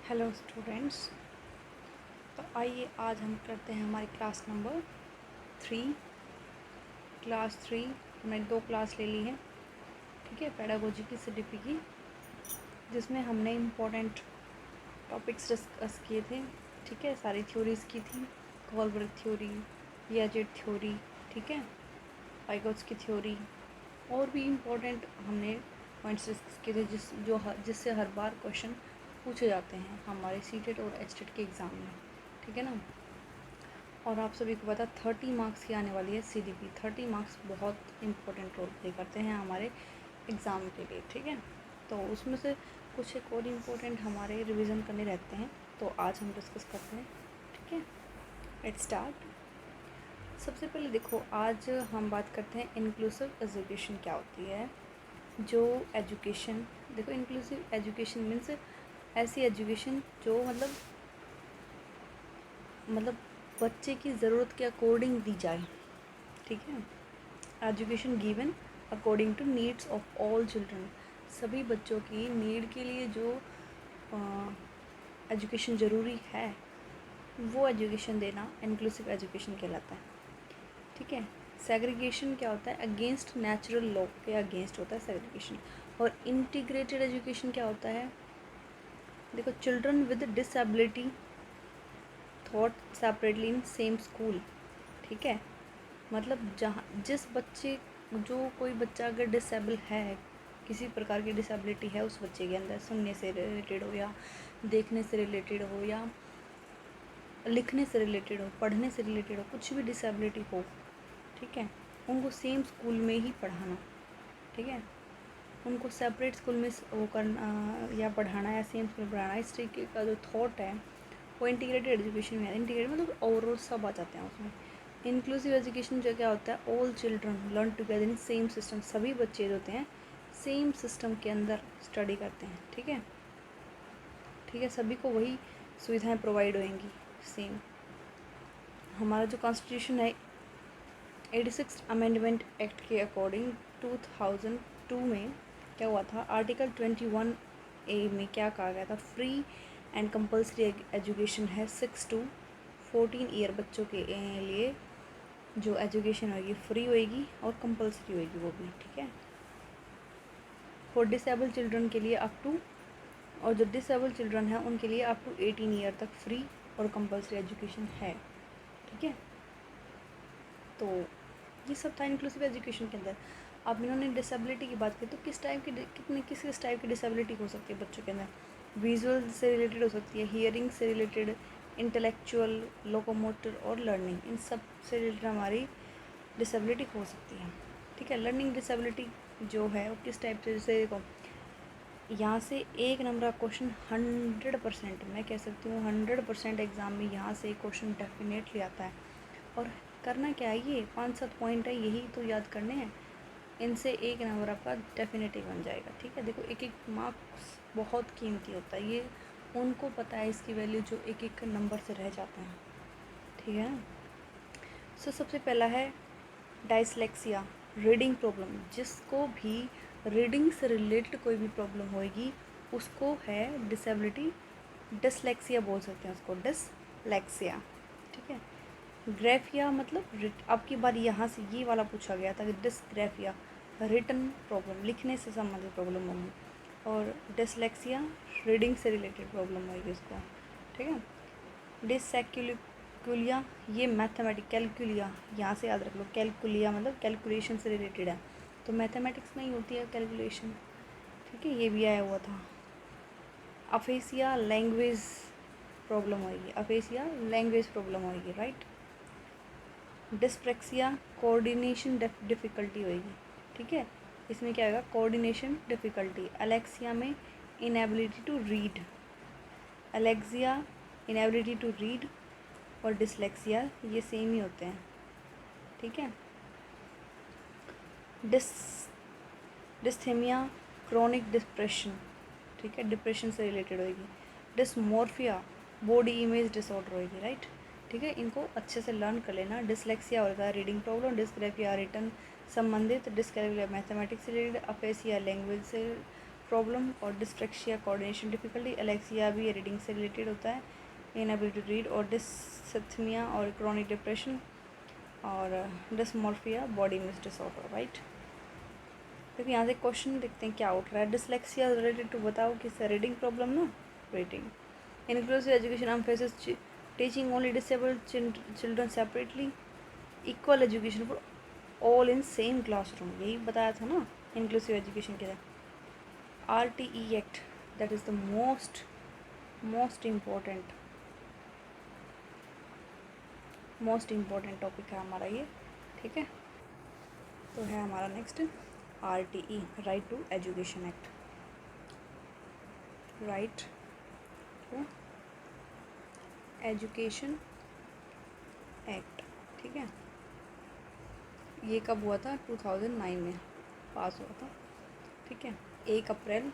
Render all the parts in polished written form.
Hello students. तो आइए आज हम करते हैं हमारी क्लास नंबर 3। क्लास 3 हमने 2 क्लास ले ली है, ठीक है, पेडागोजी की सीडीपी की, जिसमें हमने इम्पोर्टेंट टॉपिक्स डिस्कस किए थे, ठीक है। सारी थ्योरीज़ की थी, कोलबर्ग थ्योरी, पियाजेट थ्योरी, ठीक है, पाइगोट्स की थ्योरी, और भी इम्पोर्टेंट हमने पॉइंट्स डिस्कस किए थे जिससे हर बार क्वेश्चन पूछे जाते हैं हमारे सीटेट और एचटेट के एग्ज़ाम में, ठीक है ना। और आप सभी को पता 30 मार्क्स की आने वाली है सीडीपी। 30 मार्क्स बहुत इंपॉर्टेंट रोल प्ले करते हैं हमारे एग्ज़ाम के लिए, ठीक है। तो उसमें से कुछ एक और इम्पोर्टेंट हमारे रिवीजन करने रहते हैं, तो आज हम डिस्कस करते हैं, ठीक है। Let's start. सबसे पहले देखो, आज हम बात करते हैं इंक्लूसिव एजुकेशन क्या होती है। जो एजुकेशन, देखो इंक्लूसिव एजुकेशन मीन्स ऐसी एजुकेशन जो मतलब बच्चे की ज़रूरत के अकॉर्डिंग दी जाए, ठीक है। Education given according to needs of all children, सभी बच्चों की नीड के लिए जो एजुकेशन ज़रूरी है वो एजुकेशन देना इंक्लूसिव एजुकेशन कहलाता है, ठीक है। सेग्रीगेशन क्या होता है? अगेंस्ट नेचुरल लॉ के अगेंस्ट होता है सेग्रीगेशन। और इंटीग्रेटेड एजुकेशन क्या होता है? देखो, children with disability thought separately in same school, ठीक है। मतलब जहाँ जिस बच्चे, जो कोई बच्चा अगर डिसेबल है, किसी प्रकार की डिसेबिलिटी है उस बच्चे के अंदर, सुनने से रिलेटेड हो या देखने से रिलेटेड हो या लिखने से रिलेटेड हो, पढ़ने से रिलेटेड हो, कुछ भी डिसेबिलिटी हो, ठीक है, उनको सेम स्कूल में ही पढ़ाना, ठीक है। उनको सेपरेट स्कूल में वो करना या पढ़ाना या सेम स्कूल में पढ़ाना, इस तरीके का जो थॉट है वो इंटीग्रेटेड एजुकेशन में है। इंटीग्रेटेड मतलब ओवरऑल सब आ जाते हैं उसमें। इंक्लूसिव एजुकेशन जो क्या होता है? All children learn together in same system, सभी बच्चे जो होते हैं सेम सिस्टम के अंदर स्टडी करते हैं, ठीक है, ठीक है। सभी को वही सुविधाएं प्रोवाइड होंगी सेम। हमारा जो कॉन्स्टिट्यूशन है 86 अमेंडमेंट एक्ट के अकॉर्डिंग 2002 में क्या हुआ था? आर्टिकल 21A में क्या कहा गया था? फ्री एंड कंपल्सरी एजुकेशन है 6 to 14 ईयर बच्चों के लिए जो एजुकेशन होगी फ्री होएगी और कंपल्सरी होएगी वो भी, ठीक है। फॉर डिसेबल चिल्ड्रन के लिए अप टू, और जो डिसेबल चिल्ड्रन है उनके लिए अप टू 18 ईयर तक फ्री और कंपल्सरी एजुकेशन है, ठीक है। तो ये सब था इंक्लूसिव एजुकेशन के अंदर। अब इन्होंने डिसेबिलिटी की बात की, तो किस टाइप की किस टाइप की डिसेबिलिटी हो सकती है बच्चों के अंदर? विजुअल से रिलेटेड हो सकती है, हियरिंग से रिलेटेड, इंटेलेक्चुअल, लोकोमोटर और लर्निंग, इन सब से रिलेटेड हमारी डिसेबिलिटी हो सकती है, ठीक है। लर्निंग डिसेबिलिटी जो है वो किस टाइप से, जैसे देखो यहाँ से एक नंबर का क्वेश्चन 100%, मैं कह सकती हूँ 100% एग्ज़ाम में यहाँ से क्वेश्चन डेफिनेटली आता है। और करना क्या है, ये 5-7 पॉइंट है, यही तो याद करने हैं, इनसे एक नंबर आपका डेफिनेटली बन जाएगा, ठीक है। देखो एक एक मार्क्स बहुत कीमती होता है, ये उनको पता है इसकी वैल्यू जो एक एक नंबर से रह जाते हैं, ठीक है ना। सबसे पहला है डायस्लेक्सिया, रीडिंग प्रॉब्लम। जिसको भी रीडिंग से रिलेटेड कोई भी प्रॉब्लम होएगी उसको है डिसेबिलिटी, डिसलेक्सिया बोल सकते हैं उसको, डिसलेक्सिया, ठीक है। ग्रेफिया मतलब अब की बार यहाँ से ये वाला पूछा गया था कि डिसग्रेफिया रिटन प्रॉब्लम, लिखने से संबंधित प्रॉब्लम होगी, और डिसलेक्सिया रीडिंग से रिलेटेड प्रॉब्लम होगी उसको, ठीक है। डिसैक्युलिया ये मैथमेटिक, कैलकुलिया यहाँ से याद रख लो, कैलकुलिया मतलब कैलकुलेशन से रिलेटेड है, तो मैथमेटिक्स में ही होती है कैलकुलेशन, ठीक है, ये भी आया हुआ था। अफेसिया लैंग्वेज प्रॉब्लम होएगी, अफेसिया लैंग्वेज प्रॉब्लम होएगी, राइट। डिस्प्रेक्सिया कोऑर्डिनेशन डिफ़िकल्टी होएगी, ठीक है, इसमें क्या होगा? Coordination difficulty. अलेक्सिया में inability to read, alexia inability to read और डिसलेक्सिया ये सेम ही होते हैं, ठीक है। डिस्थेमिया क्रोनिक डिप्रेशन, ठीक है, डिप्रेशन से रिलेटेड होएगी। डिसमोर्फिया बॉडी इमेज डिसऑर्डर होएगी, राइट, ठीक है। इनको अच्छे से लर्न कर लेना। डिसलेक्सिया होता है रीडिंग प्रॉब्लम, डिस्ग्रेफिया रिटर्न संबंधित, डिस्कैलकुलिया मैथमेटिक्स से रिलेटेड, अफेसिया लैंग्वेज से प्रॉब्लम और डिस्ट्रैक्शिया, कोऑर्डिनेशन डिफिकल्टी, एलेक्सिया भी रीडिंग से रिलेटेड होता है, इनएबिलिटी टू रीड, और डिसथमिया और क्रॉनिक डिप्रेशन, और डिसमॉर्फिया बॉडी मिस डिसऑर्डर, राइट। देखिए यहाँ से क्वेश्चन देखते हैं क्या उठ रहा है। डिसलेक्सिया रिलेटेड टू, बताओ किस रीडिंग प्रॉब्लम ना, reading. Inclusive education emphasis teaching only disabled children separately, equal education for all in same classroom, यही बताया था ना इंक्लूसिव एजुकेशन के लिए। RTE act, that is the most important topic है हमारा ये, ठीक है। तो है हमारा next RTE, right to education act, right to education act, ठीक है। ये कब हुआ था? 2009 में पास हुआ था, ठीक है। 1 अप्रैल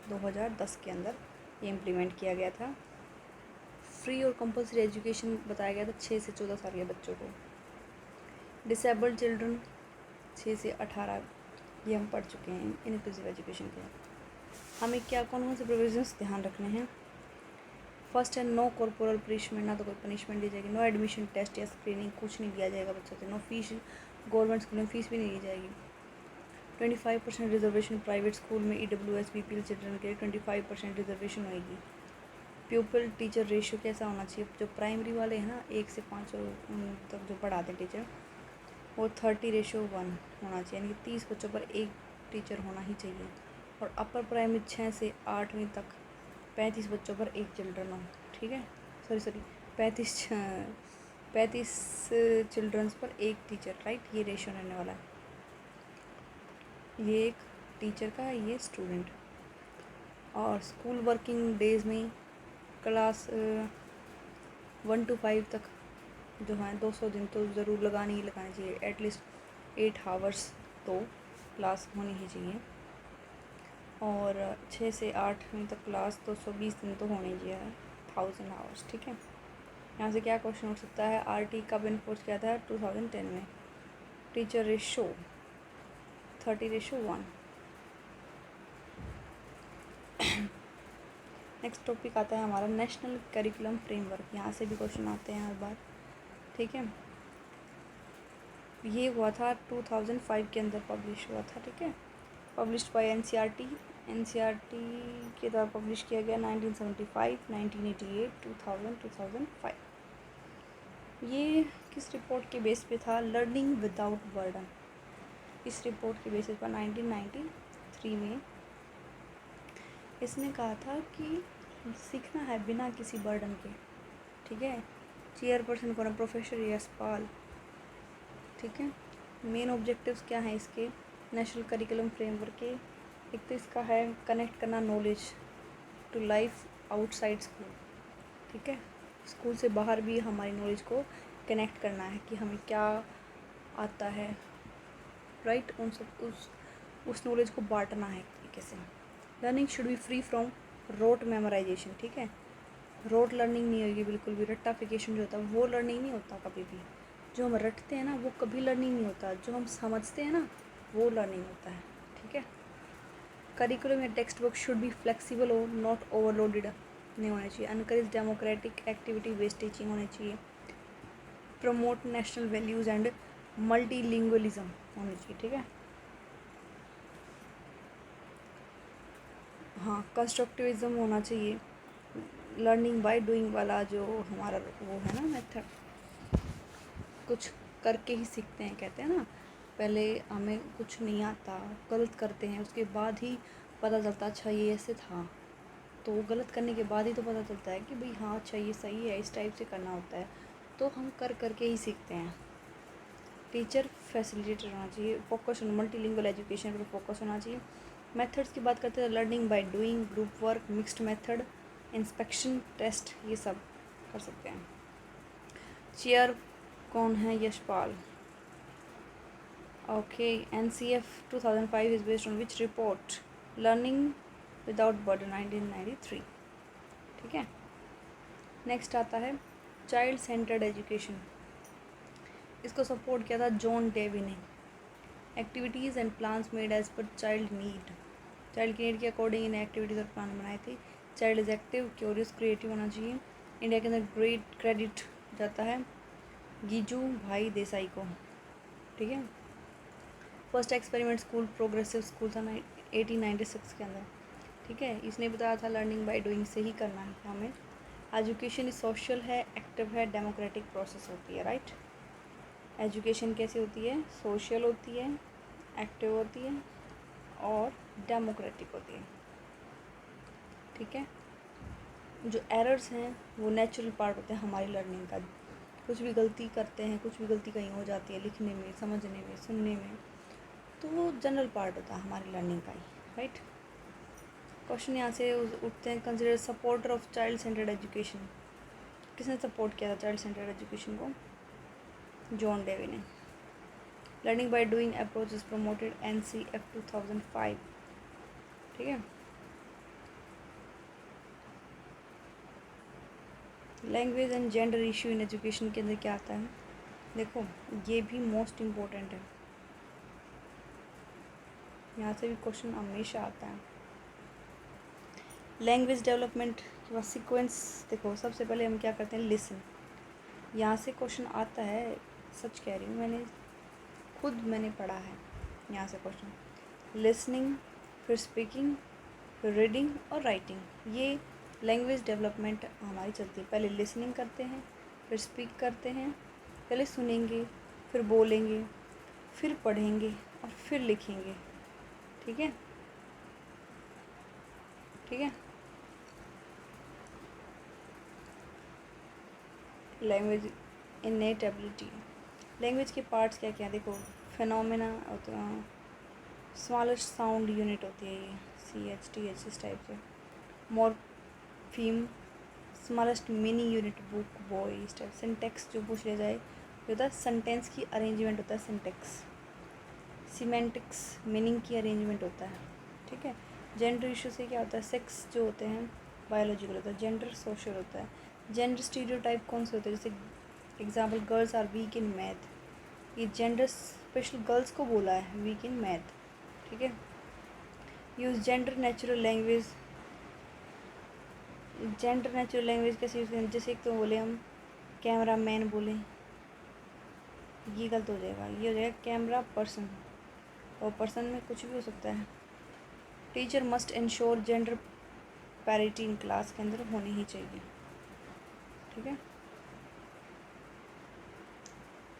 2010 के अंदर ये इम्प्लीमेंट किया गया था। फ्री और कंपलसरी एजुकेशन बताया गया था 6 से 14 साल के बच्चों को। डिसेबल्ड चिल्ड्रन 6 से 18, ये हम पढ़ चुके हैं इनक्लूसिव एजुकेशन के। हमें क्या कौन से प्रोविजंस ध्यान रखने हैं? फर्स्ट है नो कॉर्पोरल पनिशमेंट, ना तो कोई पनिशमेंट दी जाएगी। नो एडमिशन टेस्ट या स्क्रीनिंग, कुछ नहीं दिया जाएगा बच्चों से। नो फीस, गवर्नमेंट स्कूल में फ़ीस भी नहीं दी जाएगी। 25% रिजर्वेशन प्राइवेट स्कूल में EWS BPL चिल्ड्रन के लिए 25% रिजर्वेशन होएगी। प्यूपल टीचर रेशियो कैसा होना चाहिए? जो प्राइमरी वाले हैं ना 1 से 5 तक जो पढ़ाते हैं टीचर, वो 30:1 होना चाहिए, यानी कि 30 बच्चों पर एक टीचर होना ही चाहिए। और अपर प्राइमरी 6 से 8वीं तक 35 बच्चों पर एक चिल्ड्रन हो, ठीक है। सॉरी 35 चिल्ड्रंस पर एक टीचर, राइट। ये रेशियो रहने वाला है। ये एक टीचर का है, ये स्टूडेंट। और स्कूल वर्किंग डेज़ में क्लास 1 to 5 तक जो है 200 दिन तो ज़रूर लगानी चाहिए। एटलीस्ट 8 आवर्स तो क्लास होनी ही चाहिए। और 6 से 8वीं तक क्लास 220 दिन तो होनी चाहिए, 1000 आवर्स, ठीक है। यहाँ से क्या क्वेश्चन उठ सकता है? RT कब इन्फोर्स किया था? 2010 में। Teacher ratio 30:1। नेक्स्ट टॉपिक आता है हमारा नेशनल करिकुलम फ्रेमवर्क। यहाँ से भी क्वेश्चन आते हैं हर बार, ठीक है। ये हुआ था 2005 के अंदर पब्लिश हुआ था, ठीक है। पब्लिश्ड बाय NCERT के द्वारा पब्लिश किया गया 1975, 1988, 2000, 2005। ये किस रिपोर्ट के बेस पे था? Learning without burden. इस रिपोर्ट के बेसिस पर 1993 में इसने कहा था कि सीखना है बिना किसी बर्डन के, ठीक है। चेयरपर्सन कौन है? प्रोफेसर यशपाल, ठीक है। मेन ऑब्जेक्टिव्स क्या हैं इसके नेशनल करिकुलम फ्रेमवर्क के? एक तो इसका है कनेक्ट करना knowledge to life outside school, ठीक है। स्कूल से बाहर भी हमारी नॉलेज को कनेक्ट करना है कि हमें क्या आता है, राइट। उस नॉलेज को बांटना है एक तरीके से। Learning should be free from rote memorisation, ठीक है। रोट लर्निंग नहीं होगी बिल्कुल भी। रट्टाफिकेशन जो होता है वो लर्निंग नहीं होता कभी भी। जो हम रटते हैं ना वो कभी लर्निंग नहीं होता। जो हम समझते हैं ना वो लर्निंग होता है, ठीक है। करिकुलम या text book should be flexible हो, नॉट ओवरलोडेड नहीं होना चाहिए। Encourage democratic activity based teaching होनी चाहिए। Promote national values and multilingualism होनी चाहिए, ठीक है। हाँ, कंस्ट्रक्टिविज्म होना चाहिए। लर्निंग बाय डूइंग वाला जो हमारा वो है ना मेथड, कुछ करके ही सीखते हैं, कहते हैं ना। पहले हमें कुछ नहीं आता, गलत करते हैं, उसके बाद ही पता चलता अच्छा ये ऐसे था। तो गलत करने के बाद ही तो पता चलता है कि भाई हाँ अच्छा ये सही है, इस टाइप से करना होता है। तो हम करके ही सीखते हैं। टीचर फैसिलिटेटर होना चाहिए। फोकस ऑन मल्टीलिंगुअल एजुकेशन पर फोकस होना चाहिए। मेथड्स की बात करते हैं, learning by doing, group work, mixed method, inspection, test, ये सब कर सकते हैं। चेयर कौन है? Yashpal, okay. NCF 2005 is based on which report? Learning without burden 1993, ठीक है। नेक्स्ट आता है चाइल्ड सेंटर्ड एजुकेशन। इसको सपोर्ट किया था जॉन डेवी ने। Activities and plans made as per child need, child की नीड के अकॉर्डिंग इन एक्टिविटीज़ और प्लान बनाए थे। Child is active, curious, creative होना चाहिए। इंडिया के अंदर ग्रेट क्रेडिट जाता है गीजू भाई देसाई को, ठीक है। First experiment school progressive school था 1896 के अंदर, ठीक है। इसने बताया था लर्निंग बाय डूइंग से ही करना है हमें। एजुकेशन सोशल है, एक्टिव है, डेमोक्रेटिक प्रोसेस होती है, राइट। एजुकेशन कैसी होती है? सोशल होती है, एक्टिव होती है और डेमोक्रेटिक होती है, ठीक है। जो एरर्स हैं वो नेचुरल पार्ट होते हैं हमारी लर्निंग का। कुछ भी गलती करते हैं, कुछ भी गलती कहीं हो जाती है लिखने में, समझने में, सुनने में, तो वो जनरल पार्ट होता है हमारी लर्निंग का ही, राइट। क्वेश्चन यहाँ से उठते हैं, consider supporter of child centred education. किसने सपोर्ट किया था चाइल्ड सेंटर्ड एजुकेशन को? जॉन डेवी ने। Learning by doing approach is promoted NCF 2005, ठीक है। Language and gender issue in education के अंदर क्या आता है? देखो ये भी मोस्ट इम्पोर्टेंट है, यहाँ से भी क्वेश्चन हमेशा आता है। लैंग्वेज डेवलपमेंट के बाद सीक्वेंस, देखो सबसे पहले हम क्या करते हैं? लिसन। यहाँ से क्वेश्चन आता है, सच कह रही हूँ, मैंने पढ़ा है यहाँ से क्वेश्चन। लिसनिंग, फिर स्पीकिंग, फिर रीडिंग और राइटिंग, ये लैंग्वेज डेवलपमेंट हमारी चलती है। पहले लिसनिंग करते हैं, फिर स्पीक करते हैं, पहले सुनेंगे, फिर बोलेंगे, फिर पढ़ेंगे और फिर लिखेंगे, ठीक है, ठीक है। Language इनेट ability. लैंग्वेज के पार्ट्स क्या क्या? देखो फिनोमेना होते हैं, स्मॉलेस्ट साउंड यूनिट होती है ये, CH, TH इस टाइप से। Morpheme, smallest mini unit, book, boy, इस टाइप। सिंटेक्स जो पूछ लिया जाए जो होता है सेंटेंस की अरेंजमेंट होता है सिंटेक्स। सीमेंटिक्स मीनिंग की अरेंजमेंट होता है, ठीक है। जेंडर इशू से क्या होता है? सेक्स जो होते हैं बायोलॉजिकल होता है, जेंडर सोशल होता है। जेंडर स्टीरियोटाइप कौन से होते हैं? जैसे example girls are weak in math, ये जेंडर स्पेशल गर्ल्स को बोला है वीक इन मैथ, ठीक है। Use gender natural language. Gender natural language कैसे यूज़ करें? जैसे एक तो बोले हम कैमरा मैन बोलें, ये गलत हो जाएगा, ये हो जाएगा कैमरा पर्सन, और पर्सन में कुछ भी हो सकता है। Teacher must ensure gender parity in class के अंदर होनी ही चाहिए, ठीक है।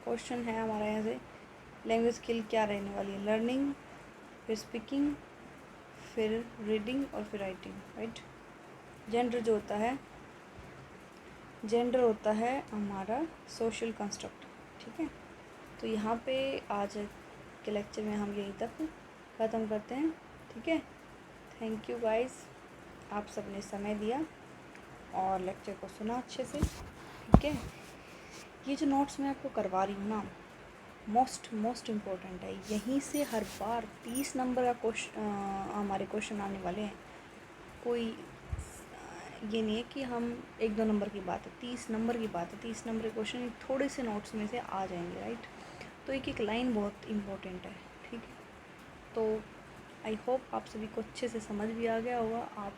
क्वेश्चन है हमारा यहाँ से, लैंग्वेज स्किल क्या रहने वाली है? लर्निंग, फिर स्पीकिंग, फिर रीडिंग और फिर राइटिंग, राइट। जेंडर जो होता है, जेंडर होता है हमारा सोशल कंस्ट्रक्ट, ठीक है। तो यहाँ पे आज के लेक्चर में हम यहीं तक ख़त्म करते हैं, ठीक है। थैंक यू गाइस, आप सबने समय दिया और लेक्चर को सुना अच्छे से, ठीक है। ये जो नोट्स मैं आपको करवा रही हूँ ना, मोस्ट इम्पोर्टेंट है। यहीं से हर बार 30 नंबर का हमारे क्वेश्चन आने वाले हैं। कोई ये नहीं है कि हम 1-2 नंबर की बात है, 30 नंबर की बात है। 30 नंबर के क्वेश्चन थोड़े से नोट्स में से आ जाएंगे, राइट। तो एक एक लाइन बहुत इम्पोर्टेंट है, ठीक है। तो आई होप आप सभी को अच्छे से समझ भी आ गया होगा। आप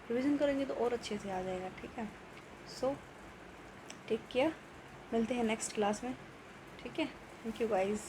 रिवीजन करेंगे तो और अच्छे से आ जाएगा, ठीक है। सो टेक केयर, मिलते हैं नेक्स्ट क्लास में, ठीक है। Thank you guys.